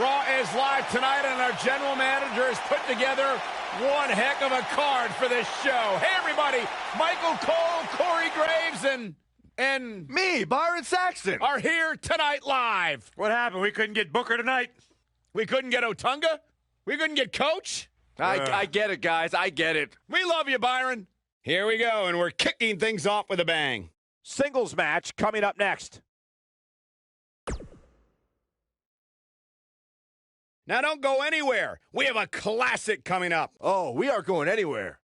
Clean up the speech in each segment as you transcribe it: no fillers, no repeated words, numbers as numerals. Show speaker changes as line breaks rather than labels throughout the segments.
Raw is live tonight, and our general manager has put together one heck of a card for this show. Hey, everybody, Michael Cole, Corey Graves, and
me, Byron Saxton,
are here tonight live.
What happened? We couldn't get Booker tonight?
We couldn't get Otunga? We couldn't get Coach?
I get it, guys. I get it.
We love you, Byron. Here we go, and we're kicking things off with a bang.
Singles match coming up next.
Now don't go anywhere. We have a classic coming up.
Oh, we aren't going anywhere.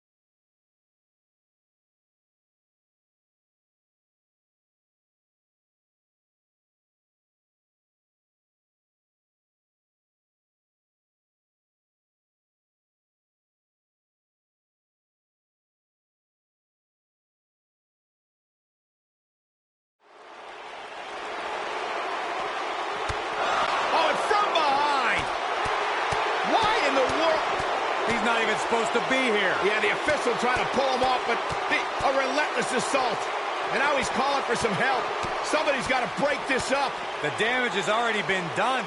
He's not even supposed to be here.
Yeah, the official trying to pull him off, but a relentless assault. And now he's calling for some help. Somebody's got to break this up.
The damage has already been done.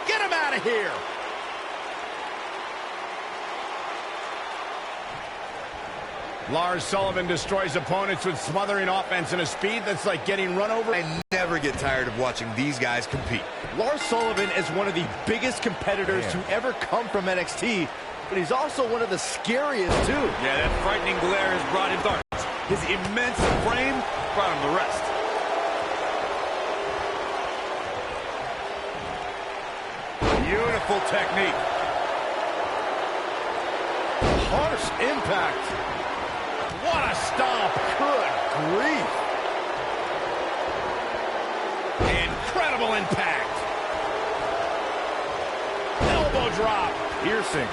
Get him out of here. Lars Sullivan destroys opponents with smothering offense and a speed that's like getting run over.
I never get tired of watching these guys compete.
Lars Sullivan is one of the biggest competitors to ever come from NXT, but he's also one of the scariest, too.
Yeah, that frightening glare has brought him darkness. His immense frame brought him the rest. Beautiful technique.
Harsh impact.
What a stomp.
Good grief.
Incredible impact. Elbow drop.
Piercing.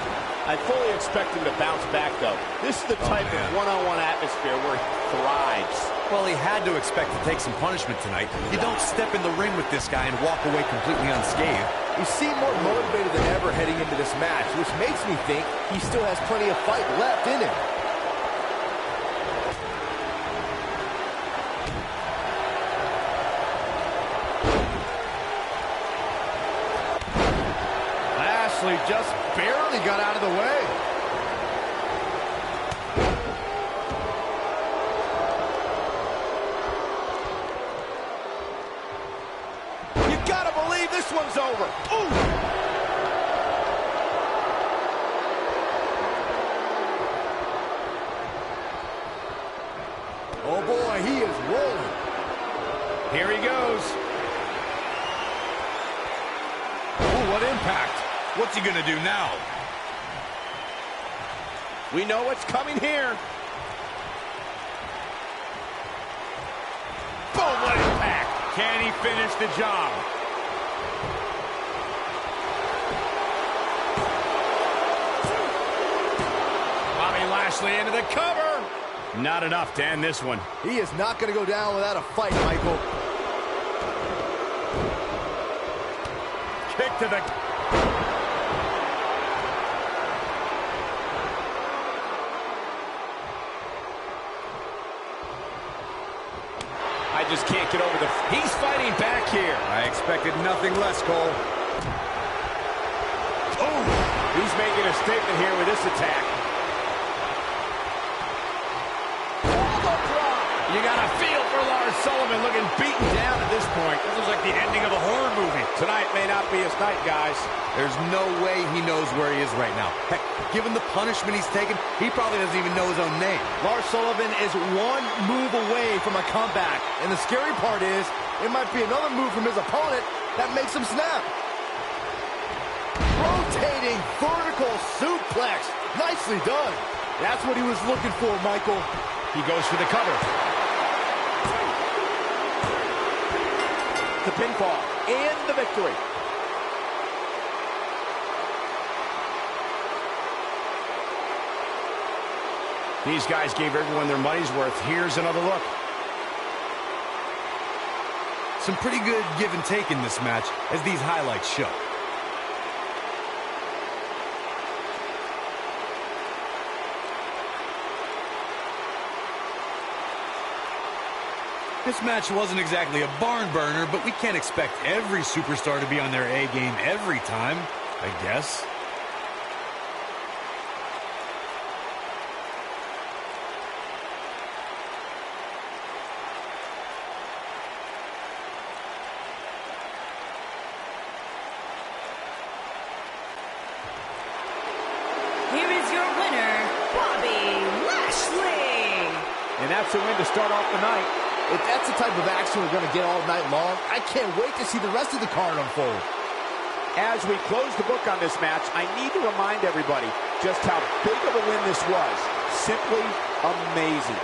I fully expect him to bounce back, though. This is the type of one-on-one atmosphere where he thrives.
Well, he had to expect to take some punishment tonight. You don't step in the ring with this guy and walk away completely unscathed.
He seemed more motivated than ever heading into this match, which makes me think he still has plenty of fight left in him.
Just barely got out of the way.
You gotta believe this one's over. Ooh!
Oh boy, he is rolling.
Here he goes.
Ooh, what impact.
What's he gonna do now?
We know what's coming here.
Boom, what impact.
Can he finish the job?
Bobby Lashley into the cover. Not enough to end this one.
He is not going to go down without a fight, Michael.
Kick to the...
I just can't get over the...
He's fighting back here.
I expected nothing less, Cole.
Oh! He's making a statement here with this attack.
You got a feel for Lars Sullivan looking beaten down at this point.
This is like the ending of a horror movie.
Tonight may not be his night, guys.
There's no way he knows where he is right now. Heck, given the punishment he's taken, he probably doesn't even know his own name.
Lars Sullivan is one move away from a comeback.
And the scary part is, it might be another move from his opponent that makes him snap. Rotating vertical suplex. Nicely done. That's what he was looking for, Michael.
He goes for the cover.
The pinfall and the victory.
These guys gave everyone their money's worth. Here's another look.
Some pretty good give and take in this match, as these highlights show.
This match wasn't exactly a barn burner, but we can't expect every superstar to be on their A game every time, I guess.
Here is your winner, Bobby Lashley.
And that's a win to start off the night. If that's the type of action we're going to get all night long, I can't wait to see the rest of the card unfold.
As we close the book on this match, I need to remind everybody just how big of a win this was. Simply amazing.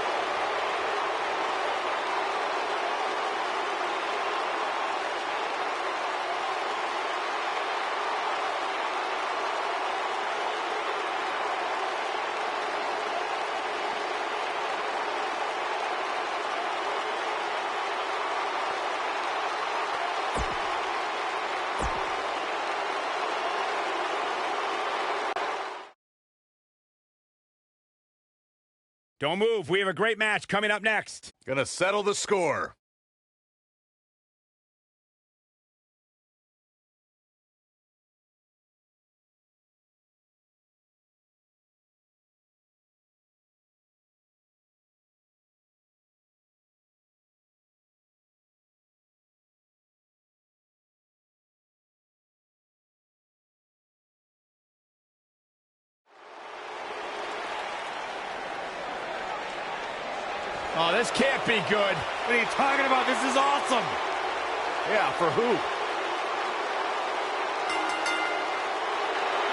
Don't move. We have a great match coming up next.
Gonna settle the score.
Oh, this can't be good.
What are you talking about? This is awesome.
Yeah, for who?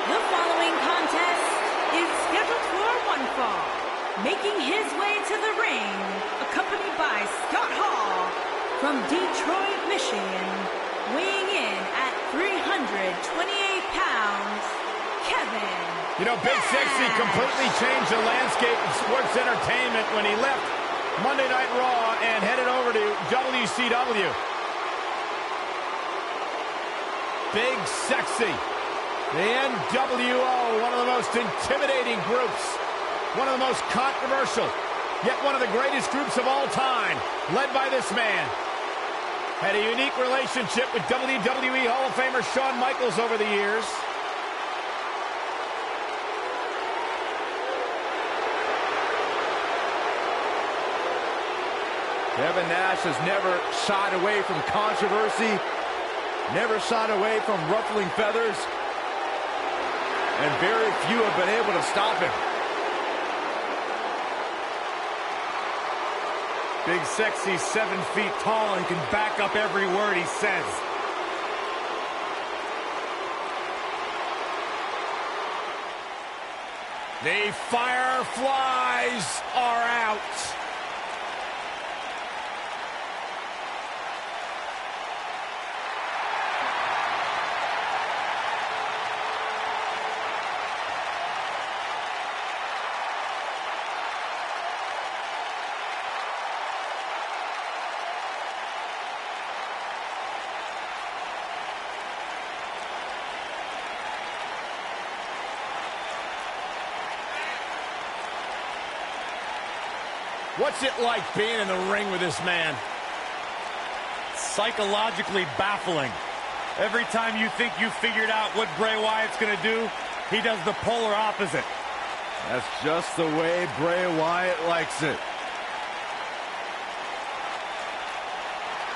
The following contest is scheduled for one fall. Making his way to the ring, accompanied by Scott Hall from Detroit, Michigan, weighing in at 328 pounds, Kevin.
You know, Big Sexy completely changed the landscape of sports entertainment when he left Monday Night Raw and headed over to WCW. Big Sexy. The NWO, one of the most intimidating groups. One of the most controversial, yet one of the greatest groups of all time, led by this man. Had a unique relationship with WWE Hall of Famer Shawn Michaels over the years.
Kevin Nash has never shied away from controversy, never shied away from ruffling feathers, and very few have been able to stop him.
Big Sexy, 7 feet tall and can back up every word he says.
The Fireflies are out. What's it like being in the ring with this man?
Psychologically baffling. Every time you think you figured out what Bray Wyatt's going to do, he does the polar opposite.
That's just the way Bray Wyatt likes it.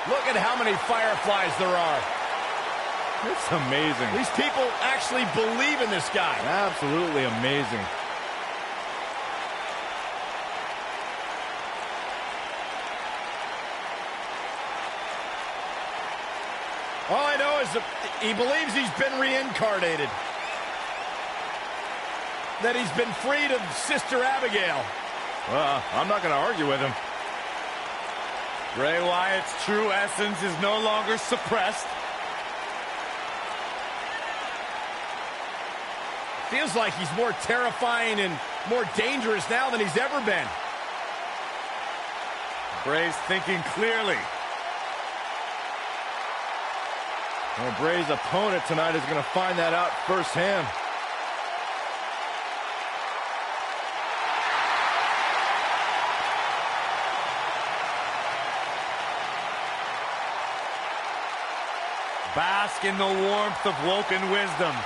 Look at how many Fireflies there are.
It's amazing.
These people actually believe in this guy.
Absolutely amazing.
All I know is that he believes he's been reincarnated. That he's been freed of Sister Abigail.
Well, I'm not going to argue with him.
Bray Wyatt's true essence is no longer suppressed.
Feels like he's more terrifying and more dangerous now than he's ever been.
Bray's thinking clearly.
Well, Bray's opponent tonight is going to find that out firsthand.
Bask in the warmth of Woken wisdom.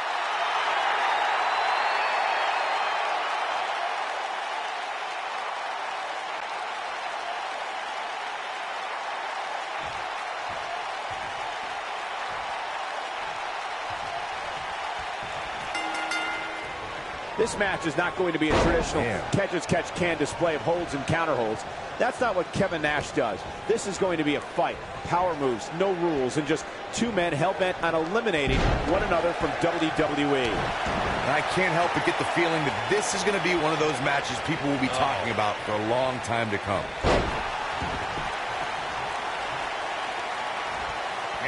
This match is not going to be a traditional catch-as-catch-can display of holds and counterholds. That's not what Kevin Nash does. This is going to be a fight. Power moves, no rules, and just two men hell-bent on eliminating one another from WWE.
And I can't help but get the feeling that this is going to be one of those matches people will be talking about for a long time to come.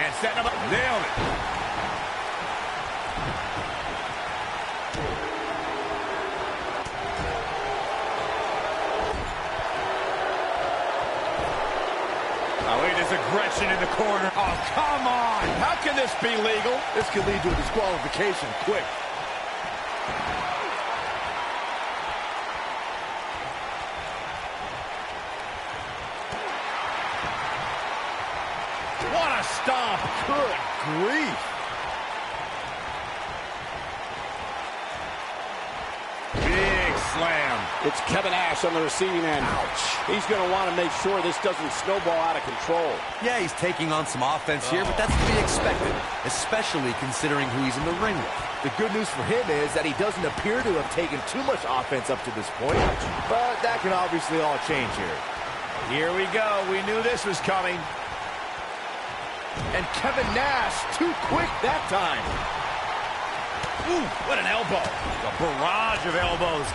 And setting him up.
Nailed it.
Aggression in the corner. Oh, come on.
How can this be legal?
This could lead to a disqualification quick.
What a stomp.
Good grief.
Big slam.
It's Kevin Nash on the receiving end. Ouch. He's going to want to make sure this doesn't snowball out of control.
Yeah, he's taking on some offense here, but that's to be expected, especially considering who he's in the ring with.
The good news for him is that he doesn't appear to have taken too much offense up to this point, but that can obviously all change here.
Here we go. We knew this was coming.
And Kevin Nash, too quick that time.
Ooh, what an elbow.
A barrage of elbows.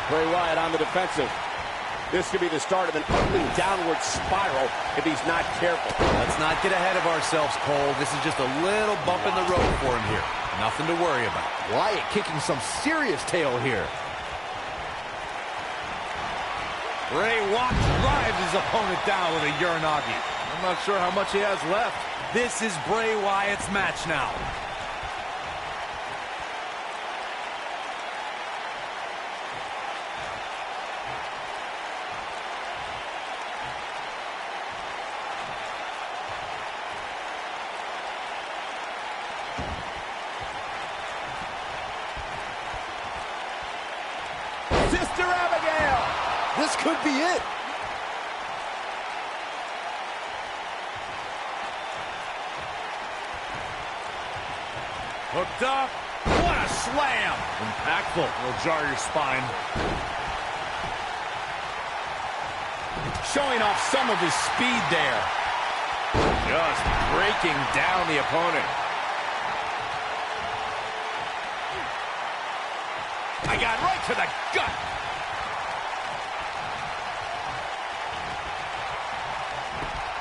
Bray Wyatt on the defensive. This could be the start of an ugly downward spiral if he's not careful.
Let's not get ahead of ourselves, Cole. This is just a little bump in the road for him here. Nothing to worry about.
Wyatt kicking some serious tail here.
Bray Wyatt drives his opponent down with a Uranagi.
I'm not sure how much he has left.
This is Bray Wyatt's match now.
Sister Abigail!
This could be it.
Hooked up. What a slam. Impactful. Will jar your spine.
Showing off some of his speed there.
Just breaking down the opponent.
I got right to the gut.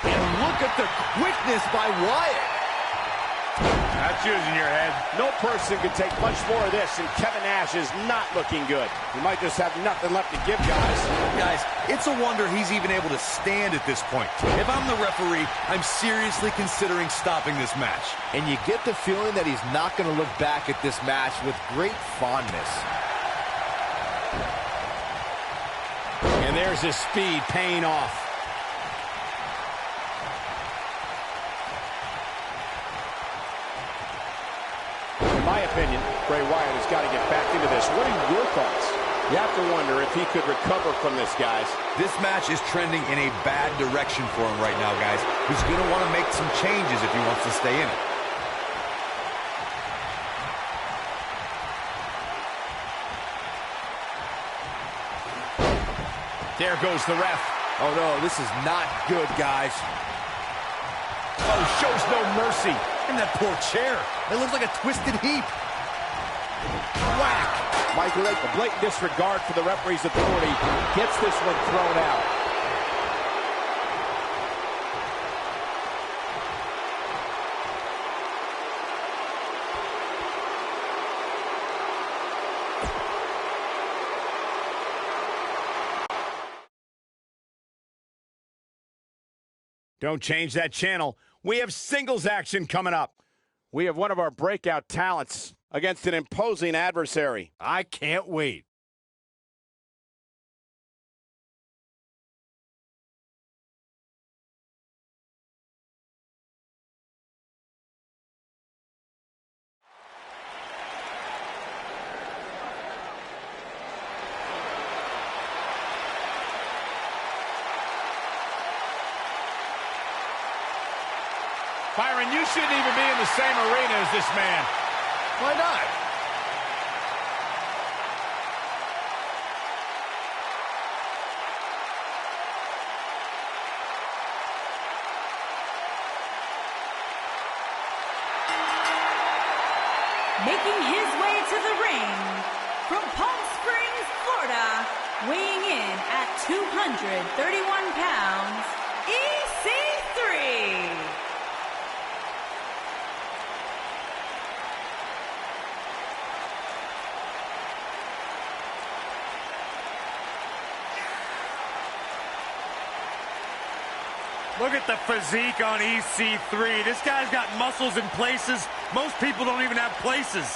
And look at the quickness by Wyatt.
That's using your head.
No person can take much more of this, and Kevin Nash is not looking good. He might just have nothing left to give, guys.
Guys, it's a wonder he's even able to stand at this point. If I'm the referee, I'm seriously considering stopping this match.
And you get the feeling that he's not going to look back at this match with great fondness.
And there's his speed paying off.
In my opinion, Bray Wyatt has got to get back into this. What are your thoughts? You have to wonder if he could recover from this, guys.
This match is trending in a bad direction for him right now, guys. He's going to want to make some changes if he wants to stay in it.
There goes the ref.
Oh, no, this is not good, guys.
Oh, shows no mercy.
And that poor chair. It looks like a twisted heap.
Whack! Michael, a blatant disregard for the referee's authority, gets this one thrown out.
Don't change that channel. We have singles action coming up.
We have one of our breakout talents against an imposing adversary.
I can't wait.
Byron, you shouldn't even be in the same arena as this man.
Why not?
Making his way to the ring from Palm Springs, Florida, weighing in at 231 pounds, EC3.
Look at the physique on EC3. This guy's got muscles in places most people don't even have places.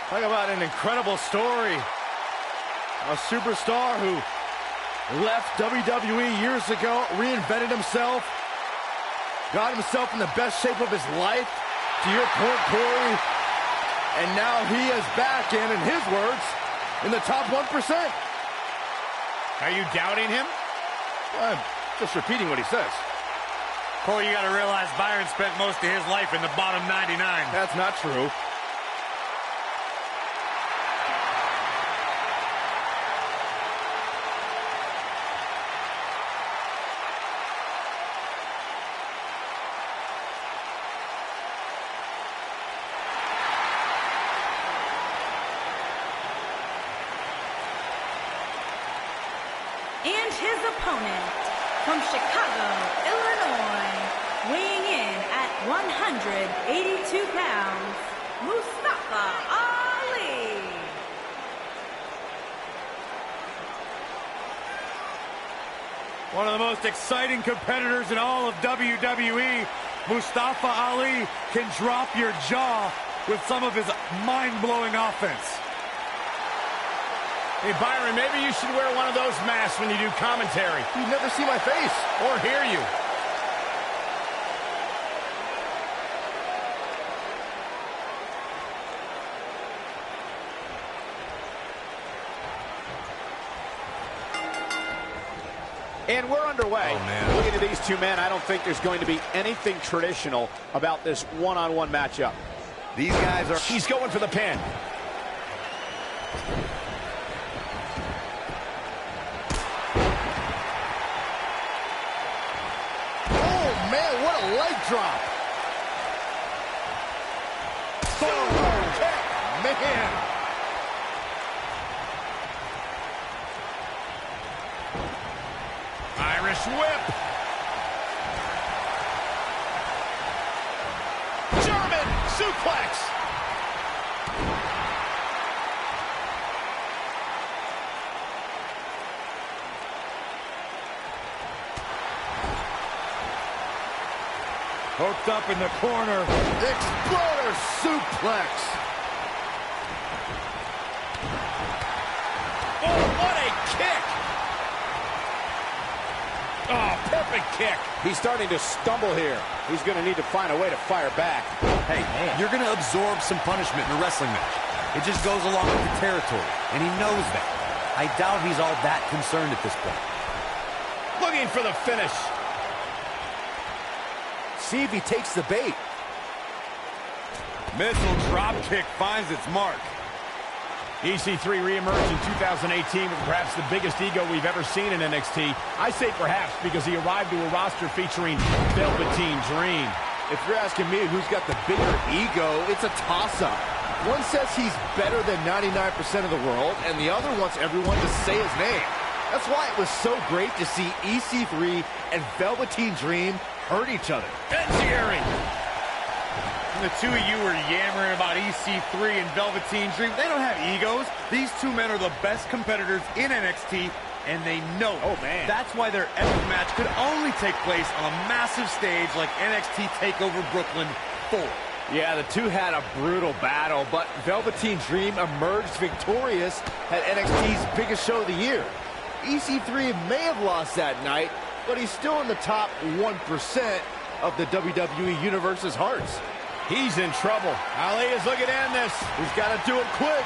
Talk about an incredible story. A superstar who left WWE years ago, reinvented himself, got himself in the best shape of his life, to your point, Corey, and now he is back in his words, in the top 1%.
Are you doubting him?
I'm just repeating what he says.
Corey, you got to realize Byron spent most of his life in the bottom 99.
That's not true.
And his opponent from Chicago, Illinois, weighing in at 182 pounds, Mustafa Ali.
One of the most exciting competitors in all of WWE, Mustafa Ali can drop your jaw with some of his mind-blowing offense.
Hey, Byron, maybe you should wear one of those masks when you do commentary.
You never see my face.
Or hear you.
And we're underway.
Oh, man.
Looking at these two men, I don't think there's going to be anything traditional about this one-on-one matchup.
These guys are...
He's going for the pin.
Oh, man, what a leg drop. Oh, man.
Irish whip. German suplex.
Hooked up in the corner.
Exploder suplex.
Oh, what a kick. Oh, perfect kick.
He's starting to stumble here. He's going to need to find a way to fire back.
Hey, you're going to absorb some punishment in a wrestling match. It just goes along with the territory, and he knows that. I doubt he's all that concerned at this point.
Looking for the finish.
See if he takes the bait.
Missile drop kick finds its mark.
EC3 reemerged in 2018 with perhaps the biggest ego we've ever seen in NXT. I say perhaps because he arrived to a roster featuring Velveteen Dream.
If you're asking me who's got the bigger ego, it's a toss-up. One says he's better than 99% of the world, and the other wants everyone to say his name. That's why it was so great to see EC3 and Velveteen Dream hurt each other.
Engineering.
The two of you were yammering about EC3 and Velveteen Dream. They don't have egos. These two men are the best competitors in NXT, and they know it.
Oh, man.
That's why their epic match could only take place on a massive stage like NXT TakeOver Brooklyn 4.
Yeah, the two had a brutal battle, but Velveteen Dream emerged victorious at NXT's biggest show of the year. EC3 may have lost that night, but he's still in the top 1%, of the WWE Universe's hearts.
He's in trouble. Ali is looking to end this.
He's got to do it quick.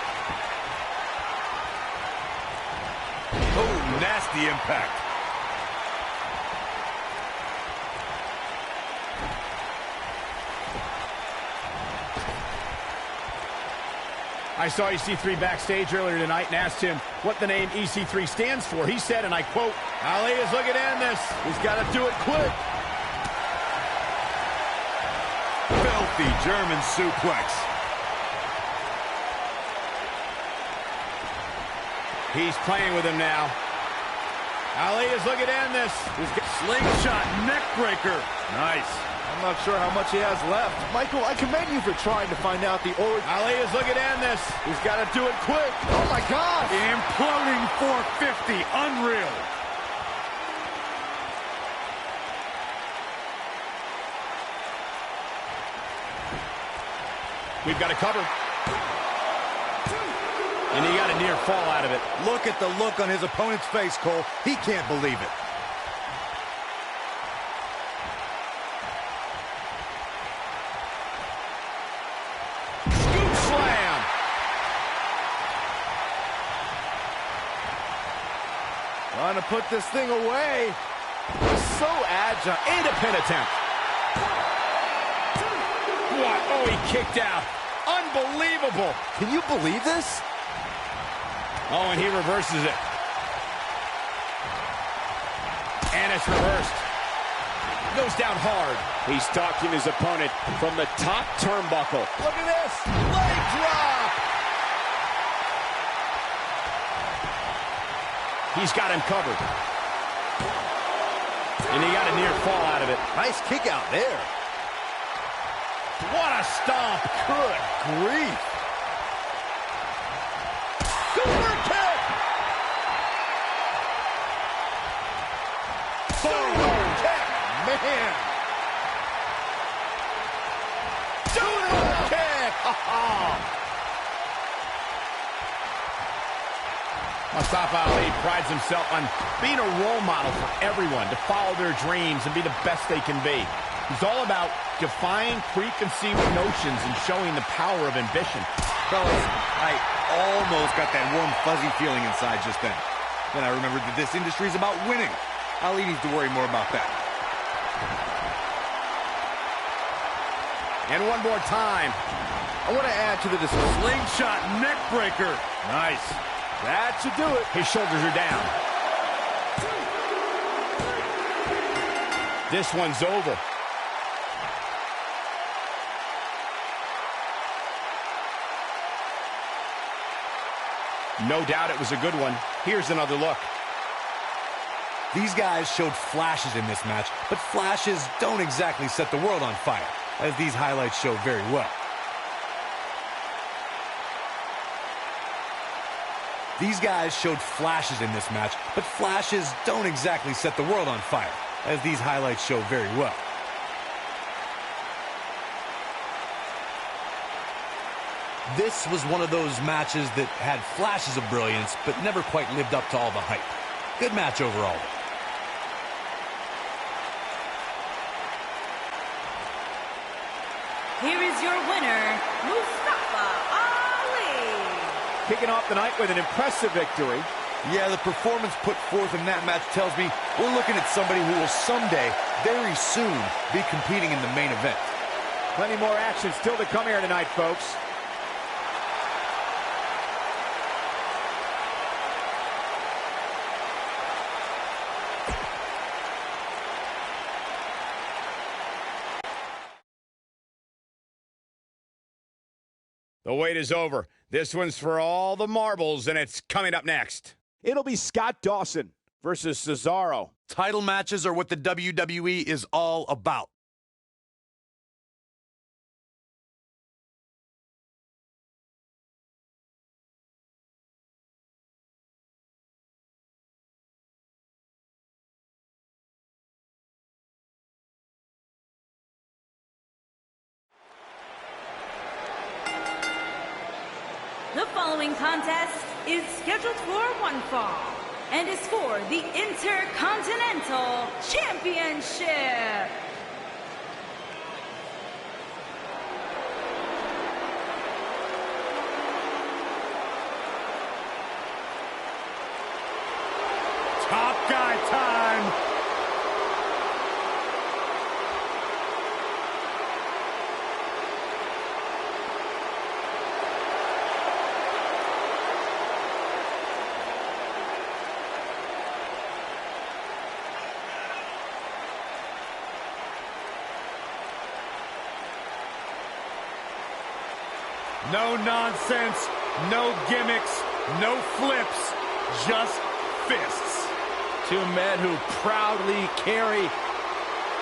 Oh, nasty impact.
I saw EC3 backstage earlier tonight and asked him what the name EC3 stands for. He said, and I quote, Ali is looking to end this.
He's got to do it quick.
Filthy German suplex.
He's playing with him now. Ali is looking to end this.
He's got slingshot neckbreaker. Nice.
I'm not sure how much he has left. Michael, I commend you for trying to find out the origin.
Ali is looking to end this.
He's got to do it quick. Oh, my God.
Imploding 450. Unreal.
We've got a cover. And he got a near fall out of it.
Look at the look on his opponent's face, Cole. He can't believe it.
Scoop slam.
Trying to put this thing away. He's so agile.
And a pin attempt. What? Oh, he kicked out. Unbelievable.
Can you believe this?
Oh, and he reverses it. And it's reversed. Goes down hard. He's stalking his opponent from the top turnbuckle.
Look at this. Leg drop.
He's got him covered. And he got a near fall out of it.
Nice kick out there.
What a stomp.
Good grief. Super kick. Super kick. Man. Super kick.
Mustafa Ali prides himself on being a role model for everyone to follow their dreams and be the best they can be. He's all about defying preconceived notions and showing the power of ambition.
Fellas, I almost got that warm, fuzzy feeling inside just then. Then I remembered that this industry is about winning. Ali needs to worry more about that.
And one more time.
I want to add to the discussion.
Slingshot neckbreaker. Nice.
That should do it.
His shoulders are down. This one's over. No doubt it was a good one. Here's another look.
These guys showed flashes in this match, but flashes don't exactly set the world on fire, as these highlights show very well. These guys showed flashes in this match, but flashes don't exactly set the world on fire, as these highlights show very well. This was one of those matches that had flashes of brilliance, but never quite lived up to all the hype. Good match overall.
Here is your winner, Mustafa Ali.
Kicking off the night with an impressive victory.
Yeah, the performance put forth in that match tells me we're looking at somebody who will someday, very soon, be competing in the main event.
Plenty more action still to come here tonight, folks.
The wait is over. This one's for all the marbles, and it's coming up next.
It'll be Scott Dawson versus Cesaro.
Title matches are what the WWE is all about.
The following contest is scheduled for one fall and is for the Intercontinental Championship.
No nonsense, no gimmicks, no flips, just fists.
Two men who proudly carry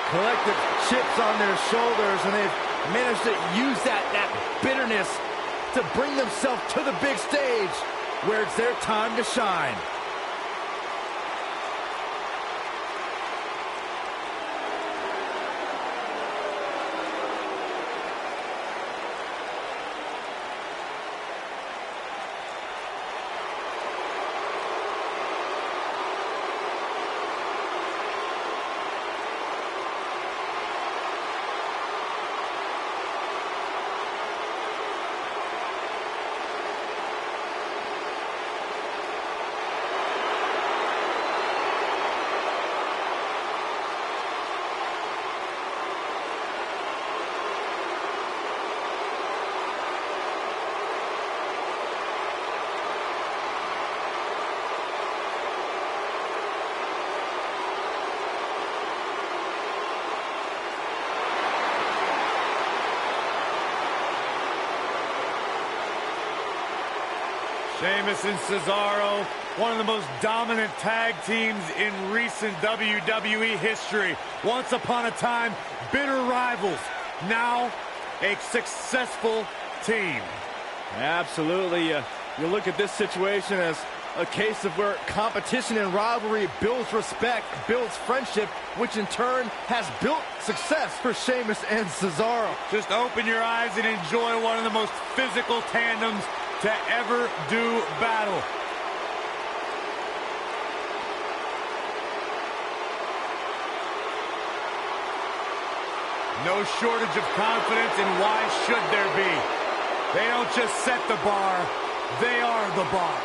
collective chips on their shoulders, and they've managed to use that bitterness to bring themselves to the big stage where it's their time to shine.
Sheamus and Cesaro, one of the most dominant tag teams in recent WWE history. Once upon a time, bitter rivals. Now, a successful team.
Absolutely. You look at this situation as a case of where competition and rivalry builds respect, builds friendship, which in turn has built success for Sheamus and Cesaro.
Just open your eyes and enjoy one of the most physical tandems to ever do battle. No shortage of confidence, and why should there be? They don't just set the bar, they are the bar.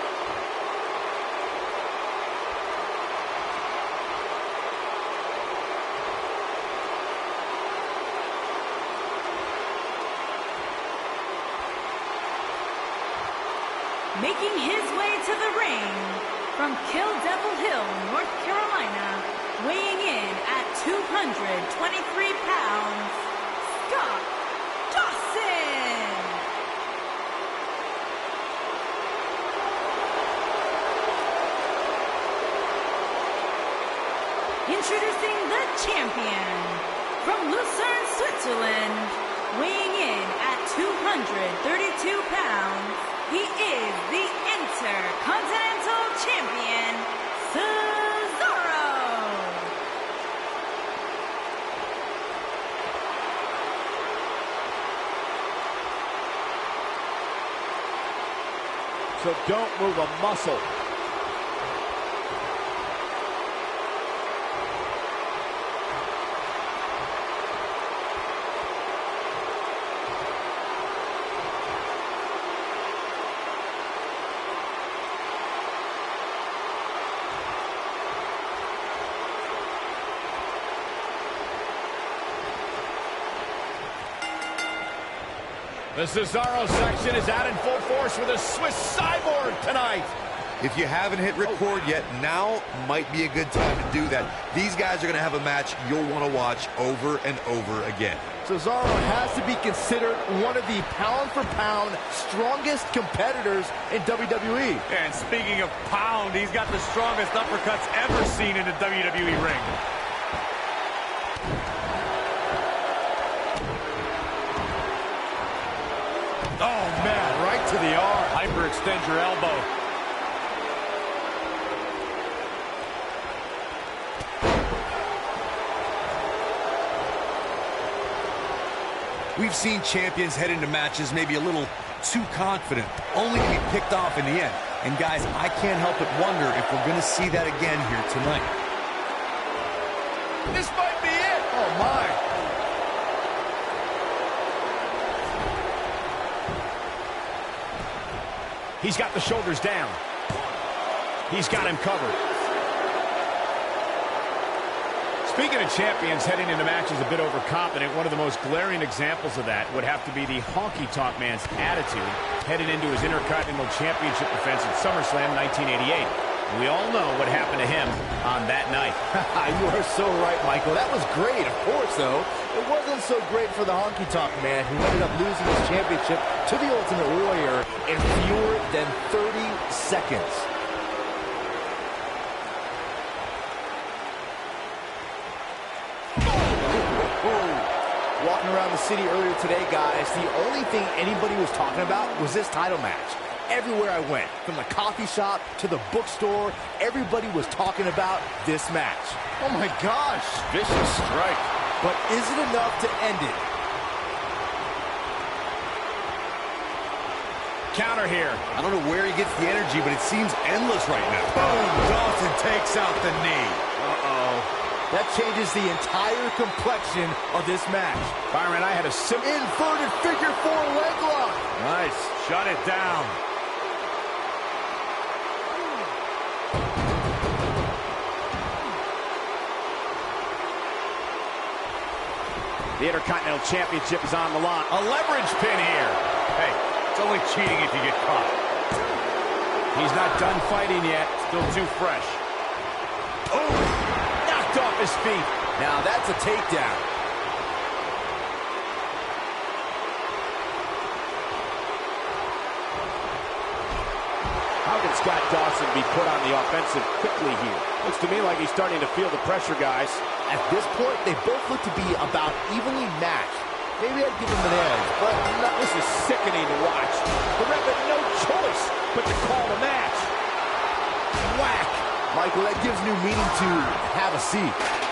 Making his way to the ring from Kill Devil Hill, North Carolina, weighing in at 223 pounds, Scott Dawson. Introducing the champion from Lucerne, Switzerland, weighing in at 232 pounds. He is the Intercontinental Champion, Cesaro.
So don't move a muscle.
The Cesaro section is out in full force with a Swiss cyborg tonight.
If you haven't hit record yet, now might be a good time to do that. These guys are going to have a match you'll want to watch over and over again.
Cesaro has to be considered one of the pound-for-pound strongest competitors in WWE.
And speaking of pound, he's got the strongest uppercuts ever seen in a WWE ring.
Oh, man, right to the arm. Hyperextend your elbow.
We've seen champions head into matches maybe a little too confident, only to be picked off in the end. And guys, I can't help but wonder if we're going to see that again here tonight.
This might be it. Oh, my. He's got the shoulders down. He's got him covered. Speaking of champions heading into matches a bit overconfident, one of the most glaring examples of that would have to be the honky-tonk man's attitude headed into his Intercontinental Championship defense at SummerSlam 1988. We all know what happened to him on that night.
You are so right, Michael. That was great, of course, though.
It wasn't so great for the Honky Tonk Man, who ended up losing his championship to the Ultimate Warrior in fewer than 30 seconds. Walking around the city earlier today, guys, the only thing anybody was talking about was this title match. Everywhere I went, from the coffee shop to the bookstore, everybody was talking about this match.
Oh my gosh, vicious strike.
But is it enough to end it?
Counter here.
I don't know where he gets the energy, but it seems endless right now. Boom! Dawson takes out the knee.
Uh-oh. That changes the entire complexion of this match.
Byron, I had a simple
Inverted figure 4 leg lock.
Nice. Shut it down.
The Intercontinental Championship is on the line. A leverage pin here.
Hey, it's only cheating if you get caught.
He's not done fighting yet. Still too fresh. Oh, knocked off his feet.
Now that's a takedown.
How can Scott Dawson be put on the offensive quickly here? Looks to me like he's starting to feel the pressure, guys.
At this point, they both look to be about evenly matched. Maybe I'd give him an edge, but
This is sickening to watch. The ref had no choice but to call the match. Whack.
Michael, that gives new meaning to have a seat.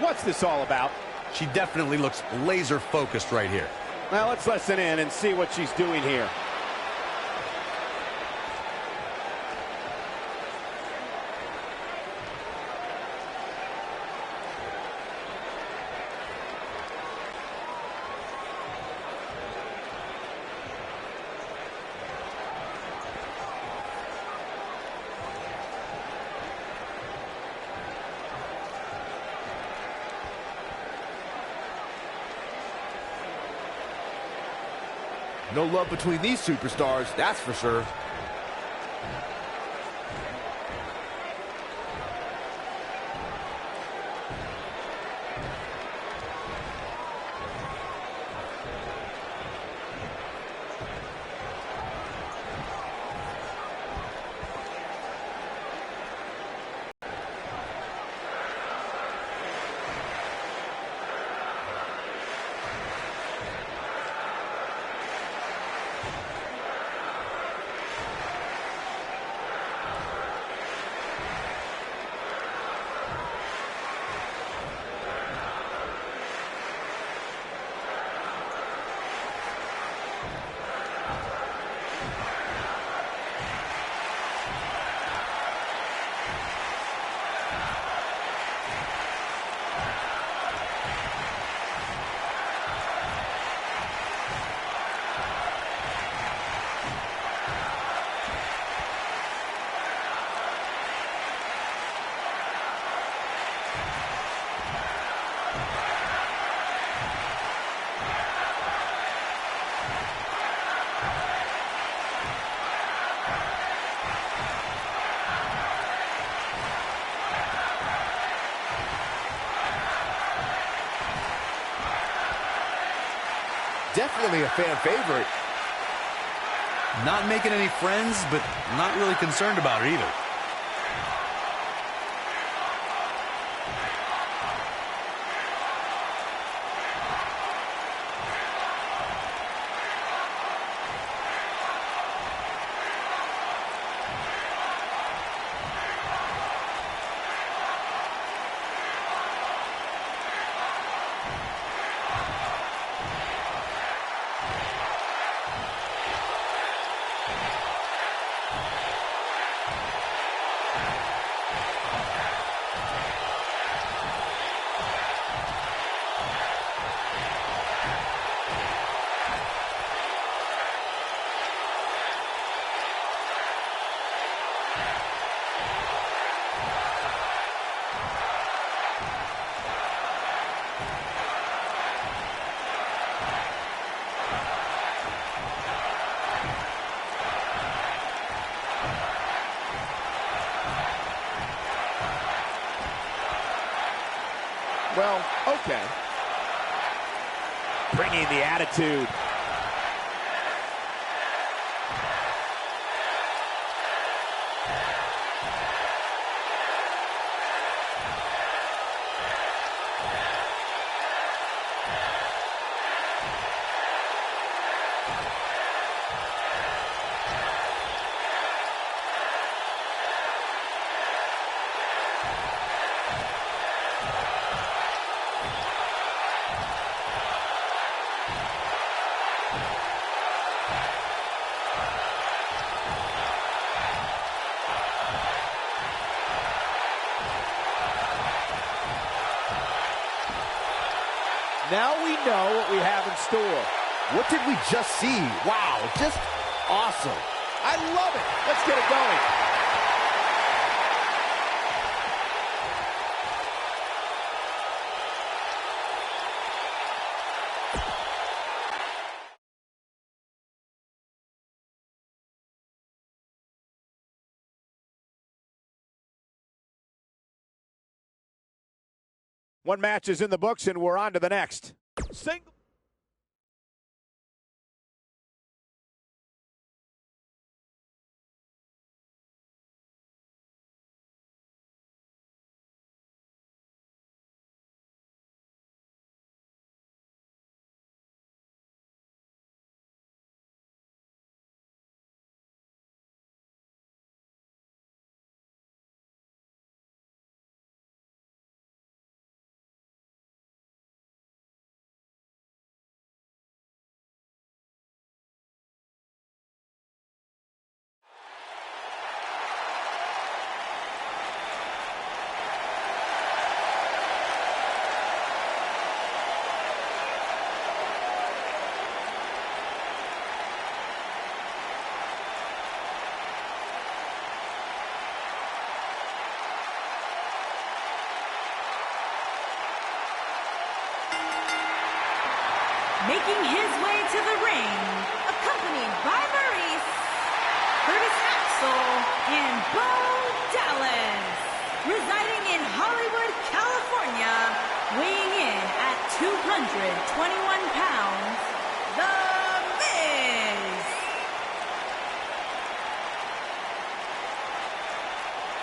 What's this all about?
She definitely looks laser focused right here.
Now let's listen in and see what she's doing here.
No love between these superstars, that's for sure. Definitely a fan favorite.
Not making any friends, but not really concerned about it either.
Well, okay. Bringing the attitude. Now we know what we have in store.
What did we just see? Wow, just awesome.
I love it. Let's get it going. One match is in the books, and we're on to the next. Single.
Making his way to the ring, accompanied by Maurice, Curtis Axel, and Bo Dallas. Residing in Hollywood, California, weighing in at 221 pounds, The Miz.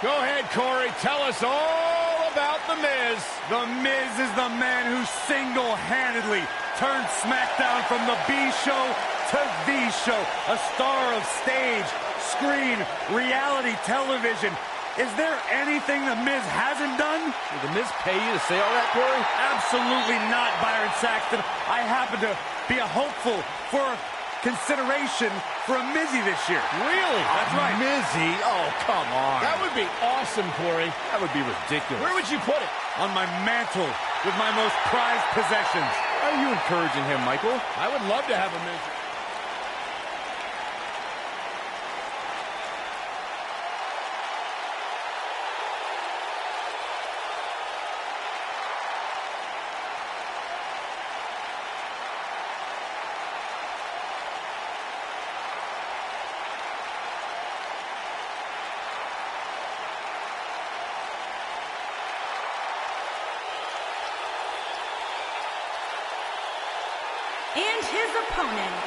Go ahead, Corey. Tell us all about The Miz.
The Miz is the man who single-handedly turned SmackDown from the B show to the show. A star of stage, screen, reality television. Is there anything The Miz hasn't done?
Did The Miz pay you to say all that, Corey?
Absolutely not, Byron Saxton. I happen to be a hopeful for consideration for a Mizzy this year.
Really?
That's right.
Mizzy? Oh, come on.
That would be awesome, Corey.
That would be ridiculous.
Where would you put it?
On my mantle with my most prized possessions.
Are you encouraging him, Michael?
I would love to have a Miz.
And his opponent,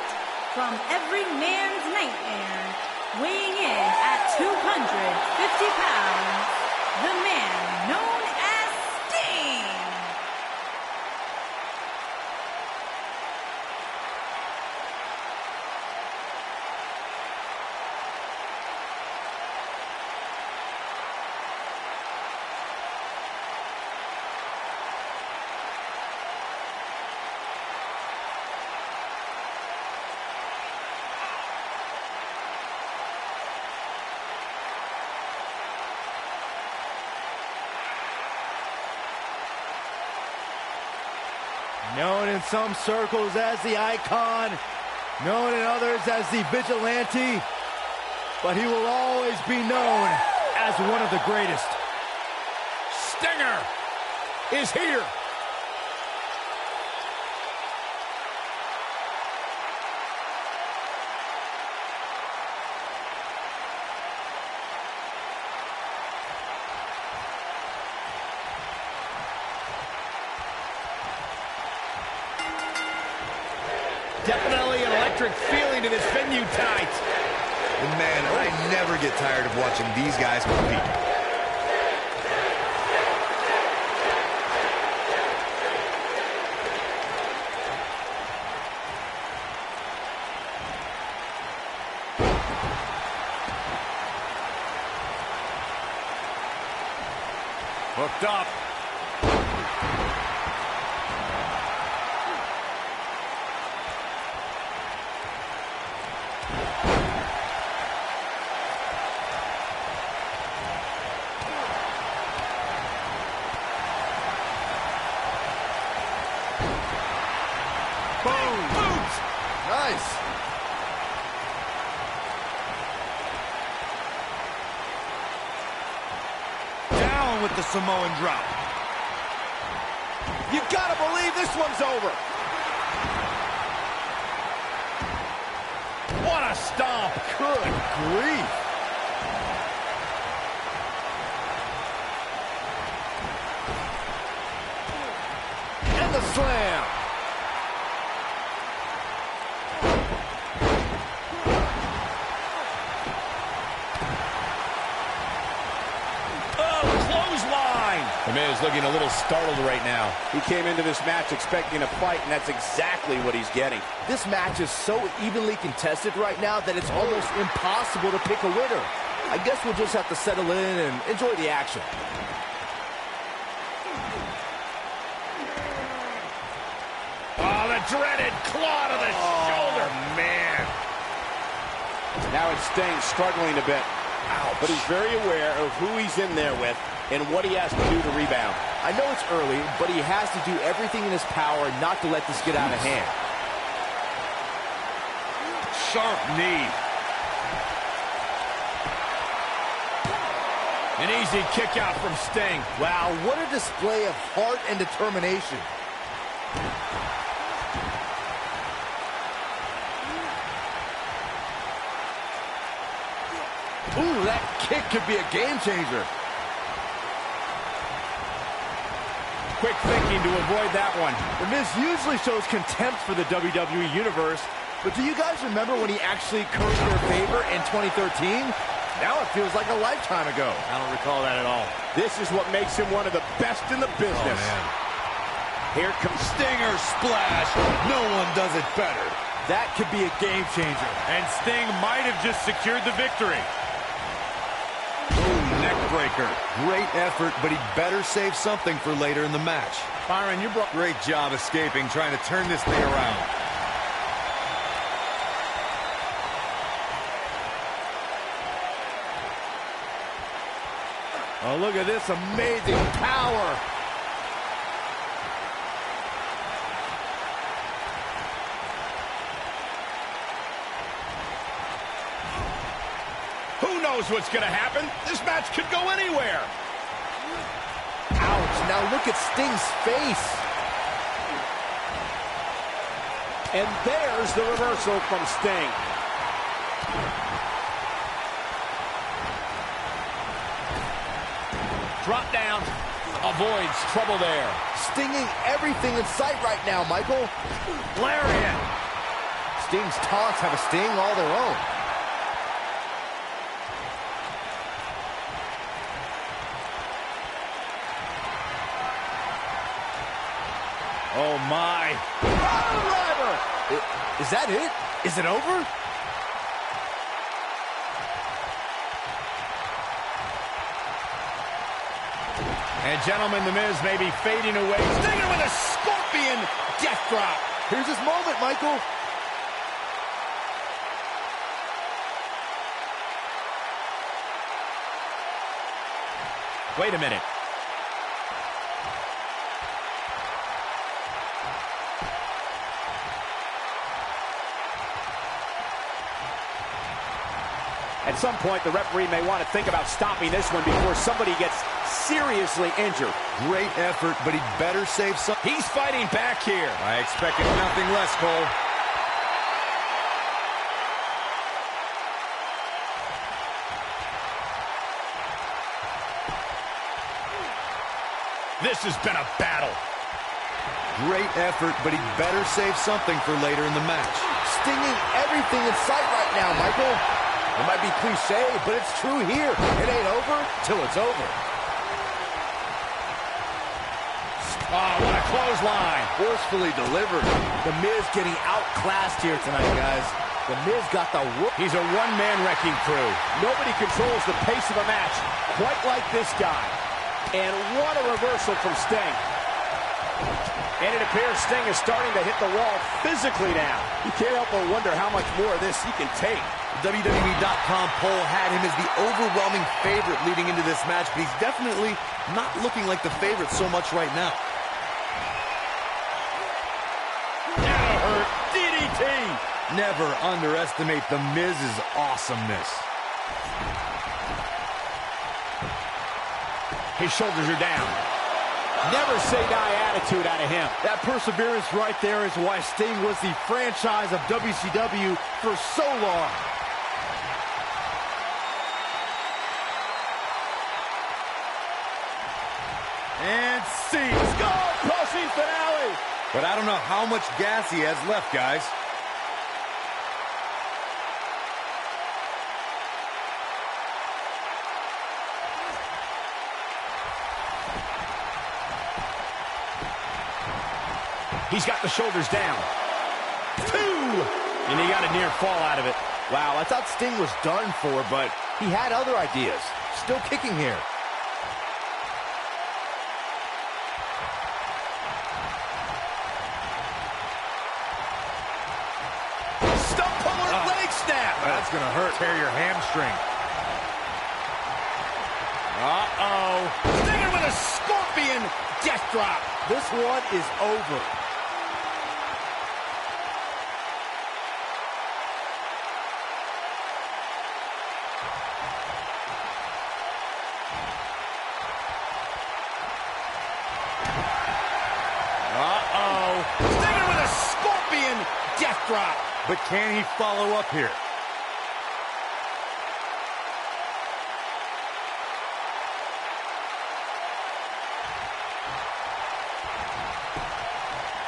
from every man's nightmare, weighing in at 250 pounds, the man known as Sting.
Known in some circles as the Icon, known in others as the Vigilante, but he will always be known as one of the greatest.
Stinger is here. Definitely an electric feeling to this venue tonight.
And man, I never get tired of watching these guys compete.
Hooked up.
Nice.
Down with the Samoan drop.
You gotta believe this one's over. What a stomp.
Good grief. And the slam.
The Miz looking a little startled right now. He came into this match expecting a fight, and that's exactly what he's getting.
This match is so evenly contested right now that it's almost impossible to pick a winner. I guess we'll just have to settle in and enjoy the action.
Oh, the dreaded claw to the shoulder. Man. Now it's Sting struggling a bit. Ouch. But he's very aware of who he's in there with and what he has to do to rebound.
I know it's early, but he has to do everything in his power not to let this get out of hand.
Sharp knee.
An easy kick out from Sting.
Wow, what a display of heart and determination.
Ooh, that kick could be a game changer.
Quick thinking to avoid that one.
The Miz usually shows contempt for the WWE Universe, but do you guys remember when he actually cursed their favor in 2013? Now it feels like a lifetime ago.
I don't recall that at all.
This is what makes him one of the best in the business.
Oh, man.
Here comes
Stinger splash. No one does it better.
That could be a game changer.
And Sting might have just secured the victory.
Neck breaker. Great effort, but he'd better save something for later in the match.
Byron, you brought...
Great job escaping, trying to turn this thing around.
Oh, look at this amazing power.
Who knows what's going to happen? This match could go anywhere.
Ouch, now look at Sting's face.
And there's the reversal from Sting. Drop down. Avoids trouble there.
Stinging everything in sight right now, Michael.
Lariat.
Sting's taunts have a sting all their own.
Oh, my.
Driver! Is that it? Is it over?
And gentlemen, The Miz may be fading away. Stinger with a scorpion death drop.
Here's his moment, Michael.
Wait a minute. At some point, the referee may want to think about stopping this one before somebody gets seriously injured.
Great effort, but he better save some.
He's fighting back here.
I expected nothing less, Cole.
This has been a battle.
Great effort, but he better save something for later in the match.
Stinging everything in sight right now, Michael. It might be cliche, but it's true here. It ain't over till it's over.
Oh, what a clothesline.
Forcefully delivered. The Miz getting outclassed here tonight, guys. The Miz got the whoop.
He's a one-man wrecking crew. Nobody controls the pace of a match quite like this guy. And what a reversal from Sting. And it appears Sting is starting to hit the wall physically now. You can't help but wonder how much more of this he can take.
The WWE.com poll had him as the overwhelming favorite leading into this match, but he's definitely not looking like the favorite so much right now.
That'll hurt. DDT.
Never underestimate The Miz's awesomeness.
His shoulders are down. Never say die attitude out of him.
That perseverance right there is why Sting was the franchise of WCW for so long.
And see.
Skull crushing finale.
But I don't know how much gas he has left, guys.
He's got the shoulders down. 2! And he got a near fall out of it.
Wow, I thought Sting was done for, but he had other ideas. Still kicking here.
Stump puller leg snap.
That's going to hurt. Tear your hamstring.
Uh-oh. Stinger with a scorpion death drop.
This one is over.
Uh-oh. Stinger with a scorpion death drop.
But can he follow up here?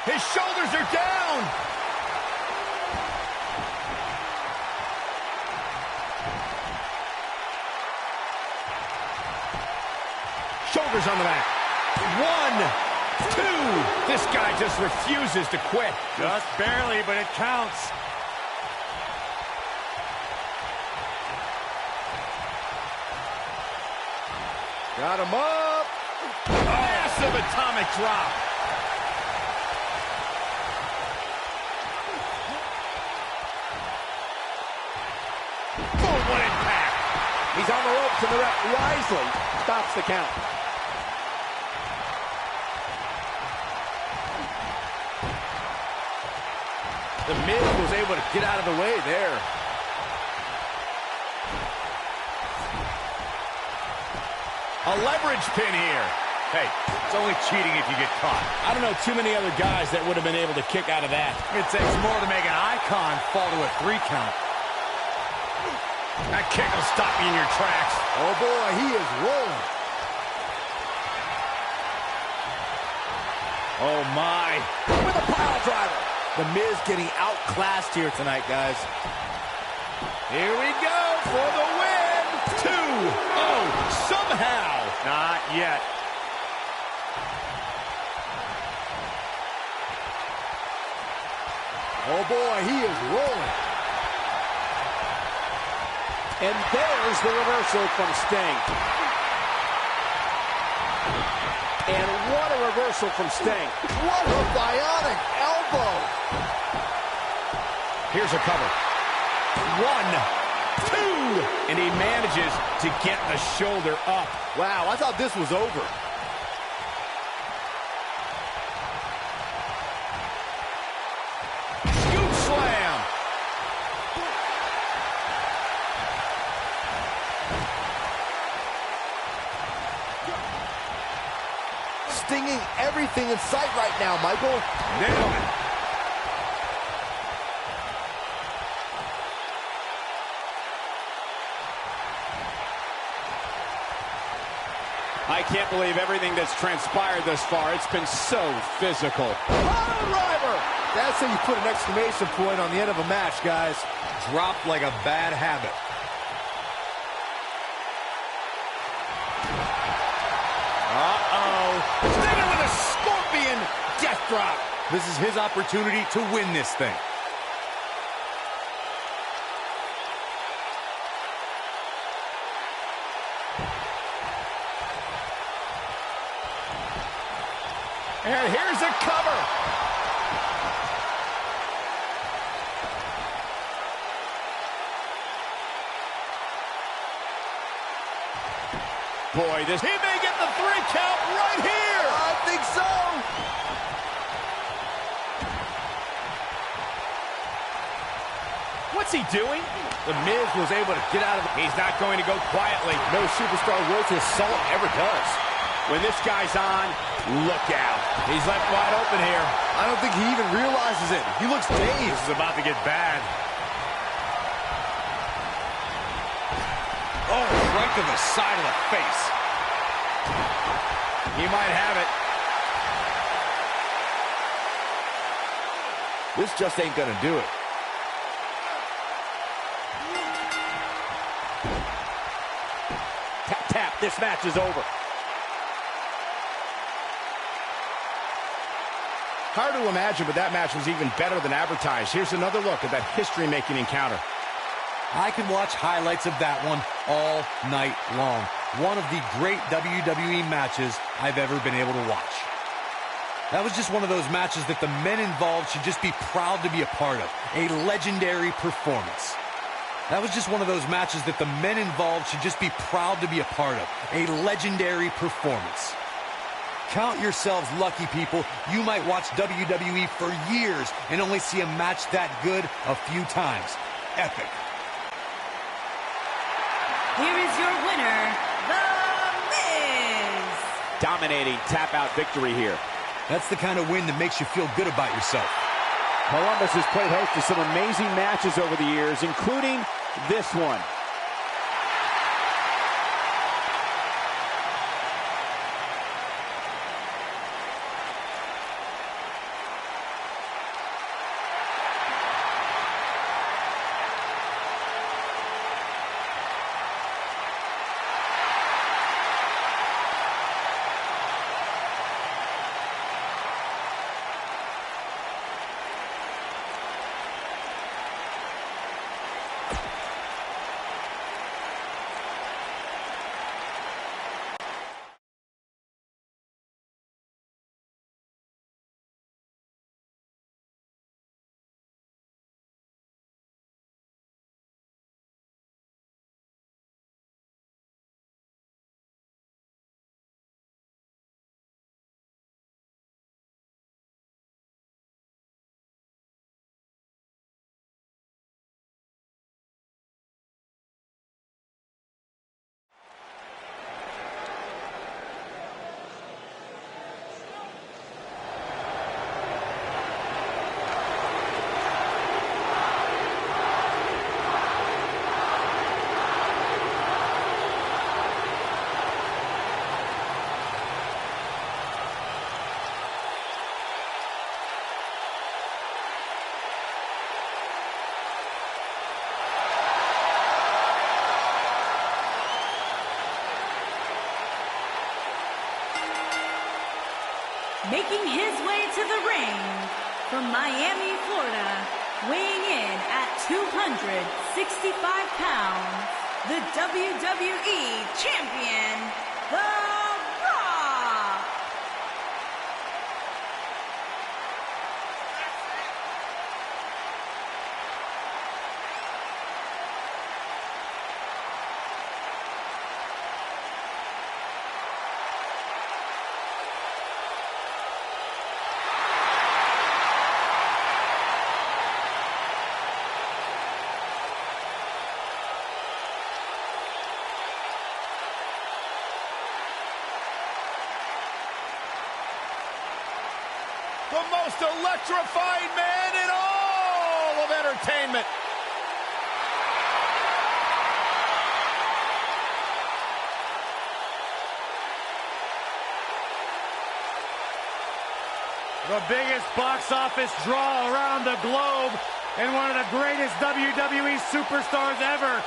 His shoulders are down. Shoulders on the mat. 1, 2. This guy just refuses to quit.
Just barely, but it counts.
Got him up.
Massive atomic drop. Oh, what impact. He's on the ropes and the ref wisely stops the count.
The Miz was able to get out of the way there.
A leverage pin here.
Hey, it's only cheating if you get caught.
I don't know too many other guys that would have been able to kick out of that.
It takes more to make an icon fall to a 3 count.
That kick will stop you in your tracks.
Oh boy, he is rolling.
Oh, my.
With a pile driver. The Miz getting outclassed here tonight, guys.
Here we go for the win. 2. Oh, somehow.
Not yet.
Oh, boy, he is rolling.
And there's the reversal from Sting. And what a reversal from Sting.
What a bionic elbow.
Here's a cover. 1, 2. And he manages to get the shoulder up.
Wow, I thought this was over.
Scoop slam.
Stinging everything in sight right now, Michael.
Nailed it.
I can't believe everything that's transpired thus far. It's been so physical.
Pile driver! That's how you put an exclamation point on the end of a match, guys.
Dropped like a bad habit.
Uh-oh. Stinger with a scorpion death drop.
This is his opportunity to win this thing.
And here's a cover.
Boy, this...
He may get the 3 count right here.
I think so.
What's he doing?
The Miz was able to get out of it.
He's not going to go quietly.
No superstar worth his salt ever does.
When this guy's on, look out.
He's left wide open here.
I don't think he even realizes it. He looks dazed.
This is about to get bad.
Oh, right to the side of the face.
He might have it.
This just ain't gonna do it.
Tap, tap. This match is over.
Hard to imagine, but that match was even better than advertised. Here's another look at that history-making encounter.
I can watch highlights of that one all night long. One of the great WWE matches I've ever been able to watch. That was just one of those matches that the men involved should just be proud to be a part of. A legendary performance. That was just one of those matches that the men involved should just be proud to be a part of. A legendary performance. Count yourselves lucky, people. You might watch WWE for years and only see a match that good a few times. Epic.
Here is your winner, The Miz.
Dominating tap-out victory here.
That's the kind of win that makes you feel good about yourself.
Columbus has played host to some amazing matches over the years, including this one.
Making his way to the ring from Miami, Florida, weighing in at 265 pounds, the WWE Champion, The Rock.
The most electrifying man in all of entertainment.
The biggest box office draw around the globe and one of the greatest WWE superstars ever.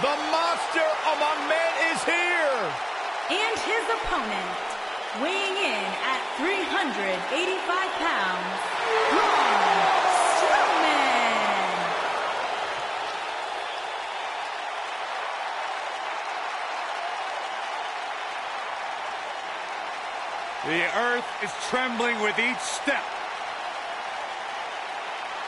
The monster among men is here.
And his opponent, weighing in at 385 pounds, Braun Strowman.
The earth is trembling with each step.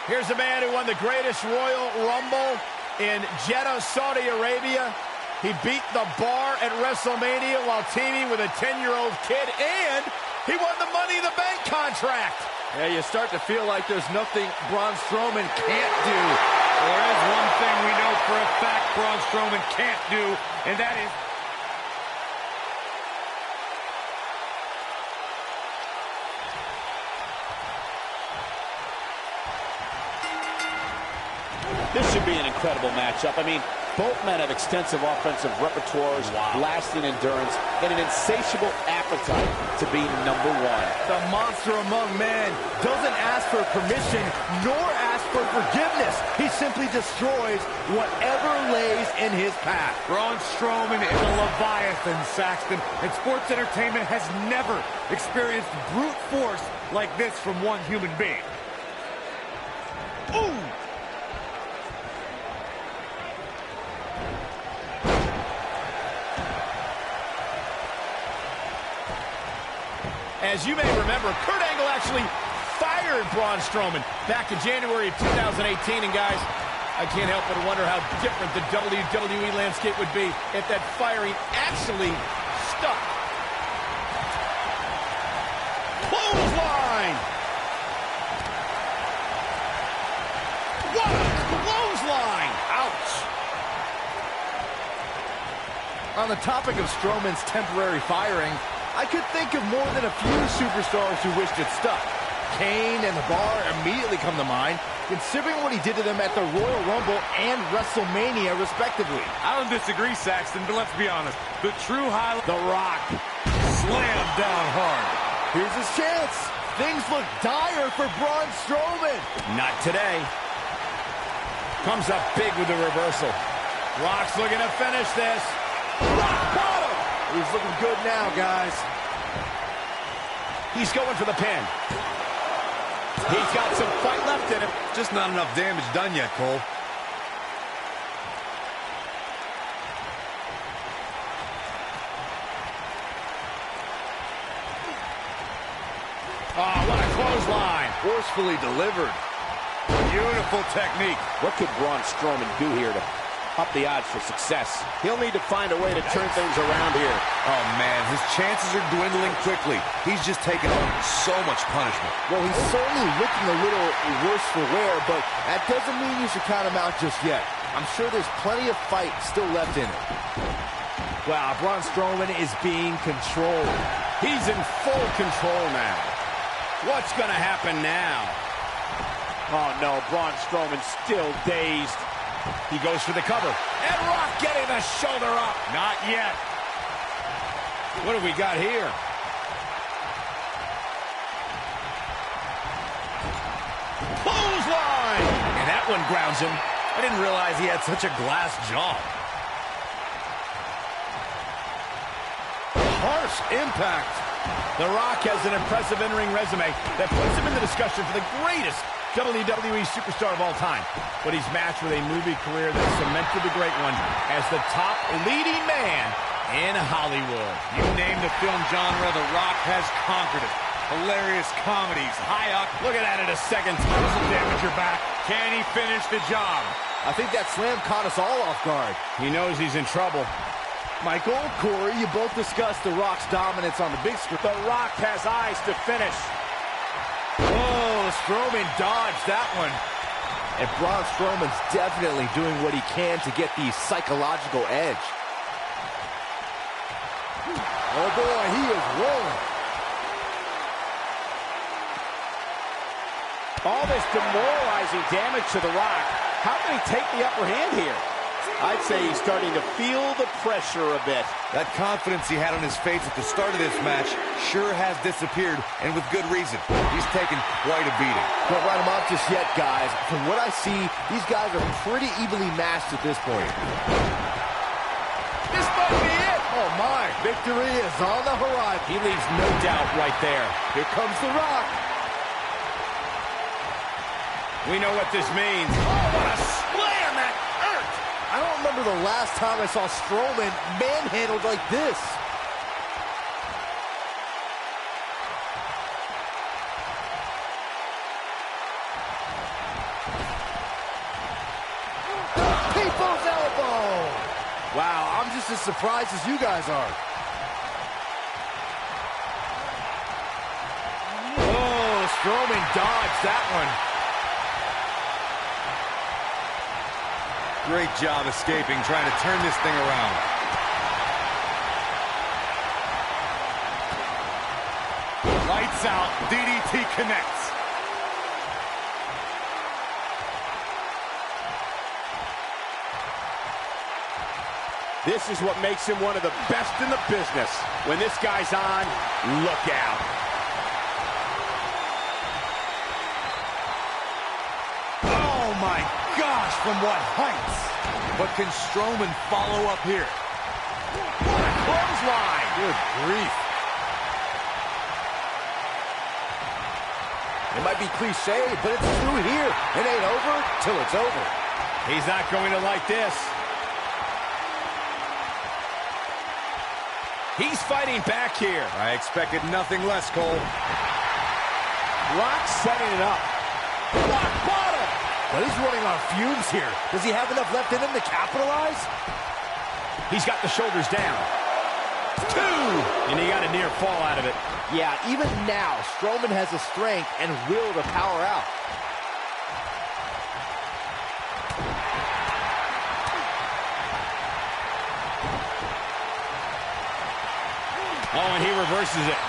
Here's a man who won the greatest Royal Rumble in Jeddah, Saudi Arabia. He beat the Bar at WrestleMania while teaming with a 10-year-old kid, and he won the Money in the Bank contract.
Yeah, you start to feel like there's nothing Braun Strowman can't do.
There is one thing we know for a fact Braun Strowman can't do, and that is...
This should be an incredible matchup. I mean, both men have extensive offensive repertoires, lasting endurance, and an insatiable appetite to be number one.
The monster among men doesn't ask for permission nor ask for forgiveness. He simply destroys whatever lays in his path.
Braun Strowman is a Leviathan, Saxton, and sports entertainment has never experienced brute force like this from one human being. Ooh!
As you may remember, Kurt Angle actually fired Braun Strowman back in January of 2018. And guys, I can't help but wonder how different the WWE landscape would be if that firing actually stuck. Clothesline! What a clothesline! Ouch!
On the topic of Strowman's temporary firing, I could think of more than a few superstars who wished it stuck. Kane and The Bar immediately come to mind, considering what he did to them at the Royal Rumble and WrestleMania, respectively.
I don't disagree, Saxton, but let's be honest. The true highlight...
The Rock.
Slammed down hard.
Here's his chance. Things look dire for Braun Strowman.
Not today. Comes up big with the reversal. Rock's looking to finish this. Rock bottom!
He's looking good now, guys.
He's going for the pin. He's got some fight left in him.
Just not enough damage done yet, Cole.
Oh, what a clothesline.
Forcefully delivered.
Beautiful technique.
What could Braun Strowman do here to up the odds for success? He'll need to find a way to turn things around here.
Oh, man, his chances are dwindling quickly. He's just taking on so much punishment.
Well, he's certainly looking a little worse for wear, but that doesn't mean you should count him out just yet. I'm sure there's plenty of fight still left in him.
Wow, Braun Strowman is being controlled. He's in full control now. What's going to happen now?
Oh, no, Braun Strowman still dazed.
He goes for the cover. And Rock getting the shoulder up.
Not yet.
What do we got here? Clothesline! And that one grounds him.
I didn't realize he had such a glass jaw.
Harsh impact. The Rock has an impressive in-ring resume that puts him in the discussion for the greatest WWE superstar of all time. But he's matched with a movie career that cemented the great one as the top leading man in Hollywood.
You name the film genre, The Rock has conquered it. Hilarious comedies, high octane.
Look at that in a second time.
This will damage your back. Can he finish the job?
I think that slam caught us all off guard.
He knows he's in trouble.
Michael, Corey, you both discussed The Rock's dominance on the big screen.
The Rock has eyes to finish.
Oh, Strowman dodged that one. And Braun Strowman's definitely doing what he can to get the psychological edge. Oh boy, he is rolling.
All this demoralizing damage to The Rock. How can he take the upper hand here? I'd say he's starting to feel the pressure a bit.
That confidence he had on his face at the start of this match sure has disappeared, and with good reason. He's taken quite a beating.
Don't write him off just yet, guys. From what I see, these guys are pretty evenly matched at this point.
This might be it.
Oh my, victory is on the horizon.
He leaves no doubt right there.
Here comes The Rock.
We know what this means. Oh, what a slam that hurt.
I don't remember the last time I saw Strowman manhandled like this. People's elbow. Wow, I'm just as surprised as you guys are. Oh, Strowman dodged that one.
Great job escaping, trying to turn this thing around.
Lights out, DDT connects.
This is what makes him one of the best in the business. When this guy's on, look out.
Oh my gosh, from what heights?
But can Strowman follow up here?
Clothesline.
Good grief. It might be cliche, but it's true here. It ain't over till it's over.
He's not going to like this. He's fighting back here.
I expected nothing less, Cole.
Rock setting it up.
Rock bottom! But he's running on fumes here. Does he have enough left in him to capitalize?
He's got the shoulders down. 2! And he got a near fall out of it.
Yeah, even now, Strowman has the strength and will to power out.
Oh, and he reverses it.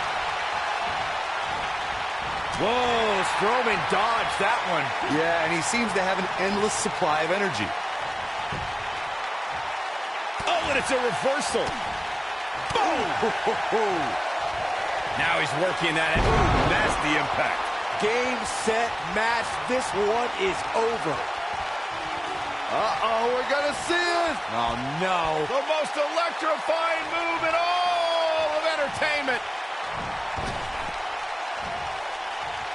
Whoa, Strowman dodged that one.
Yeah, and he seems to have an endless supply of energy.
Oh, and it's a reversal. Boom! Now he's working that. Ooh, that's the impact.
Game, set, match. This one is over. Uh-oh, we're gonna see it. Oh, no.
The most electrifying move in all of entertainment.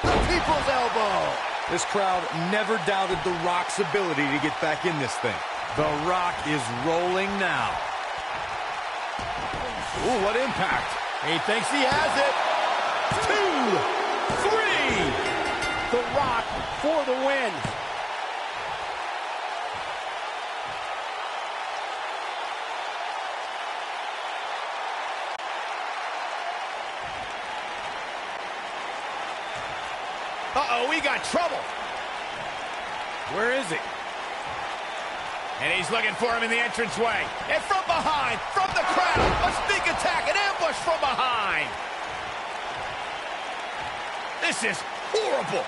The people's elbow.
This crowd never doubted The Rock's ability to get back in this thing. The Rock is rolling now.
Ooh, what impact. He thinks he has it. 2, 3.
The Rock for the win.
Uh-oh, we got trouble.
Where is he?
And he's looking for him in the entranceway. And from behind, from the crowd, a sneak attack, an ambush from behind. This is horrible.